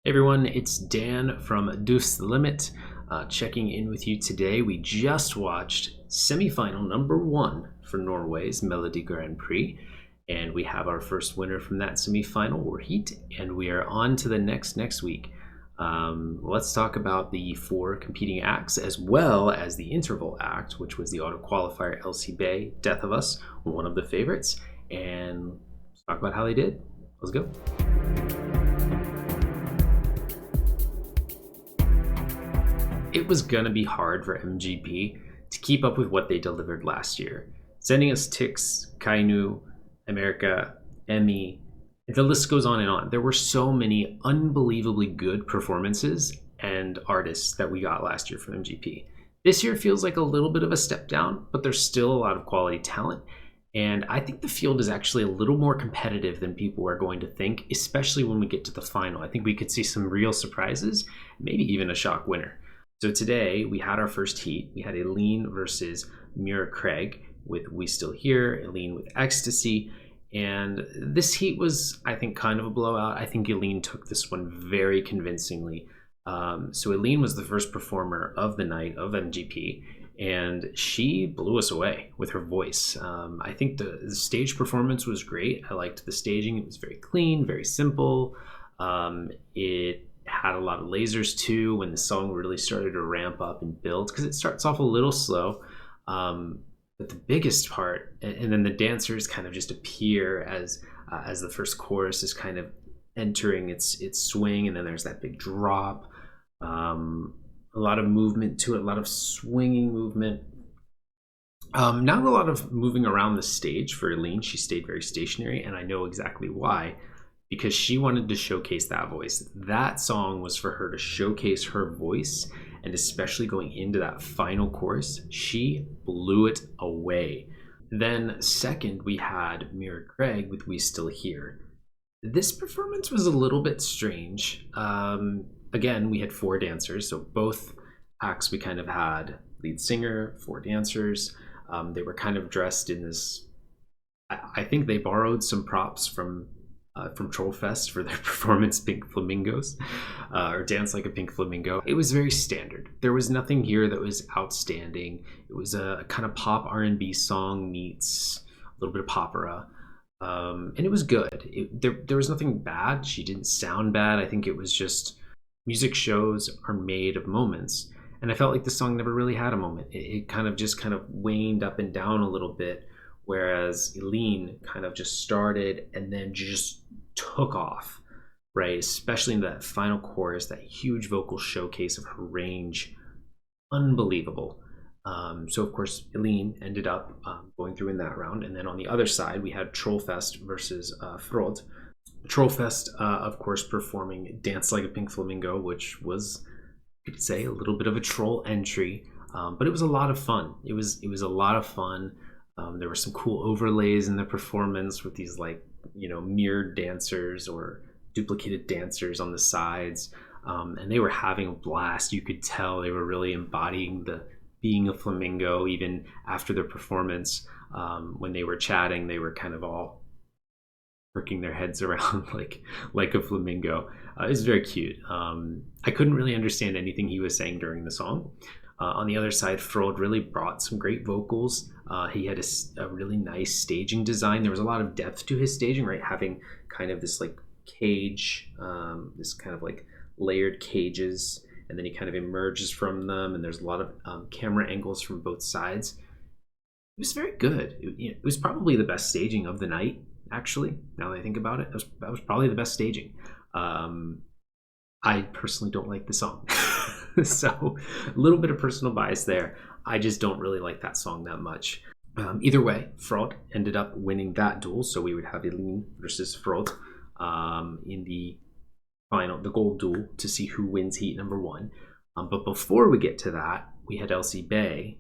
Hey everyone, it's Dan from Deuce the Limit, checking in with you today. We just watched semi-final number one for Norway's Melodi Grand Prix, and we have our first winner from that semi-final, or Heat, and we are on to the next week. Let's talk about the four competing acts as well as the interval act, which was the auto qualifier LC Bay, Death of Us, one of the favorites, and let's talk about how they did. Let's go. It was going to be hard for MGP to keep up with what they delivered last year, sending us Tix, Kainu, America, Emmy. The list goes on and on. There were so many unbelievably good performances and artists that we got last year from MGP. This year feels like a little bit of a step down, but there's still a lot of quality talent. And I think the field is actually a little more competitive than people are going to think, especially when we get to the final. I think we could see some real surprises, maybe even a shock winner. So today we had our first heat. We had Eileen versus Mira Craig with We Still Here, Eileen with Ecstasy. And this heat was, I think, kind of a blowout. I think Eileen took this one very convincingly. So Eileen was the first performer of the night of MGP, and she blew us away with her voice. I think the stage performance was great. I liked the staging. It was very clean, very simple. It had a lot of lasers too when the song really started to ramp up and build, because it starts off a little slow, but the biggest part, and then the dancers kind of just appear as the first chorus is kind of entering its swing, and then there's that big drop. A lot of movement to it, a lot of swinging movement. Not a lot of moving around the stage for Eileen. She stayed very stationary, and I know exactly why, because she wanted to showcase that voice. That song was for her to showcase her voice, and especially going into that final chorus, she blew it away. Then second, we had Mira Craig with We Still Here. This performance was a little bit strange. Again, we had four dancers, so both acts we kind of had lead singer, four dancers. They were kind of dressed in this, I think they borrowed some props from Trollfest for their performance Pink Flamingos, or Dance Like a Pink Flamingo. It was very standard. There was nothing here that was outstanding. It was a kind of pop R&B song meets a little bit of popera, and it was good. There was nothing bad. She didn't sound bad. I think it was just music shows are made of moments, and I felt like the song never really had a moment. It kind of waned up and down a little bit, whereas Eileen kind of just started and then just took off, right? Especially in that final chorus, that huge vocal showcase of her range, unbelievable. So of course Eileen ended up going through in that round, and then on the other side we had Trollfest versus Frod. Trollfest, of course, performing Dance Like a Pink Flamingo, which was, you could say, a little bit of a troll entry, but it was a lot of fun. It was a lot of fun. There were some cool overlays in the performance with these mirrored dancers or duplicated dancers on the sides, and they were having a blast. You could tell they were really embodying the being a flamingo even after their performance. When they were chatting, they were kind of all working their heads around like a flamingo. It was very cute. I couldn't really understand anything he was saying during the song. On the other side, Frode really brought some great vocals. He had a really nice staging design. There was a lot of depth to his staging, right? Having kind of this cage, this kind of layered cages, and then he kind of emerges from them, and there's a lot of camera angles from both sides. It was very good. It was probably the best staging of the night, actually. Now that I think about it, that was probably the best staging. I personally don't like the song. So a little bit of personal bias there. I just don't really like that song that much. Either way, Frod ended up winning that duel, so we would have Eileen versus Frod in the final, the gold duel, to see who wins heat number one. But before we get to that, we had LC Bay.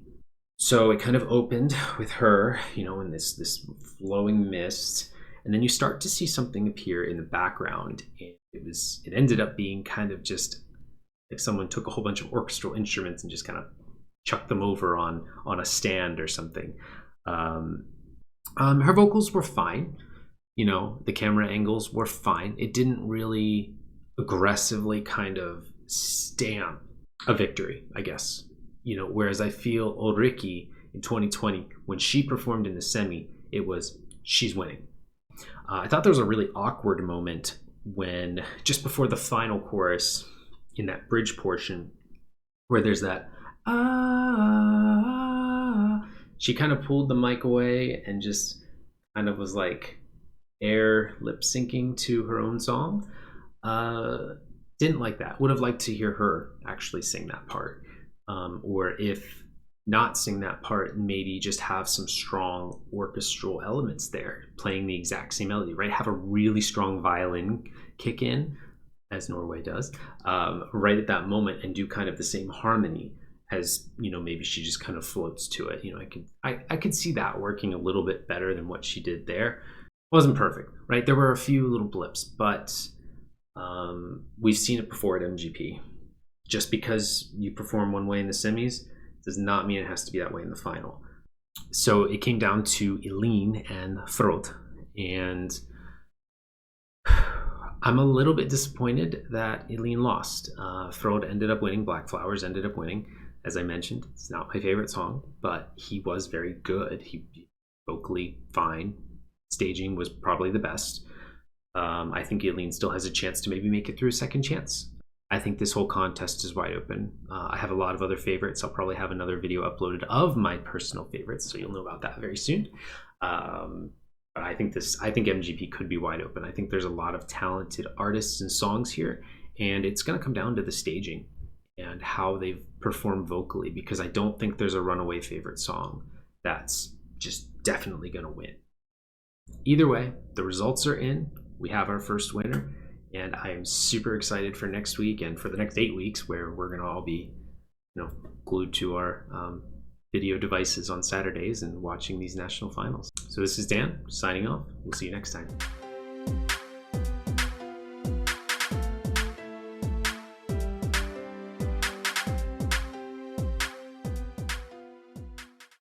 So it kind of opened with her, in this flowing mist, and then you start to see something appear in the background. It ended up being kind of just if someone took a whole bunch of orchestral instruments and just kind of chucked them over on a stand or something. Her vocals were fine. The camera angles were fine. It didn't really aggressively kind of stamp a victory, I guess. Whereas I feel Ulrike in 2020, when she performed in the semi, it was she's winning. I thought there was a really awkward moment when just before the final chorus in that bridge portion where there's that she kind of pulled the mic away and just kind of was like air lip syncing to her own song. Didn't like that. Would have liked to hear her actually sing that part, or if not sing that part, maybe just have some strong orchestral elements there playing the exact same melody, right? Have a really strong violin kick in, as Norway does, right at that moment, and do kind of the same harmony as, maybe she just kind of floats to it. I could see that working a little bit better than what she did there. Wasn't perfect, right? There were a few little blips, but we've seen it before at MGP. Just because you perform one way in the semis does not mean it has to be that way in the final. So it came down to Elin and Frode, and I'm a little bit disappointed that Elin lost. Frode ended up winning. Black Flowers ended up winning. As I mentioned, it's not my favorite song, but he was very good. He vocally fine. Staging was probably the best. I think Elin still has a chance to maybe make it through a second chance. I think this whole contest is wide open. I have a lot of other favorites. I'll probably have another video uploaded of my personal favorites, so you'll know about that very soon. But I think MGP could be wide open. I think there's a lot of talented artists and songs here, and it's going to come down to the staging and how they've performed vocally, because I don't think there's a runaway favorite song that's just definitely going to win. Either way, the results are in. We have our first winner, and I am super excited for next week and for the next 8 weeks, where we're going to all be, glued to our video devices on Saturdays and watching these national finals. So this is Dan signing off. We'll see you next time.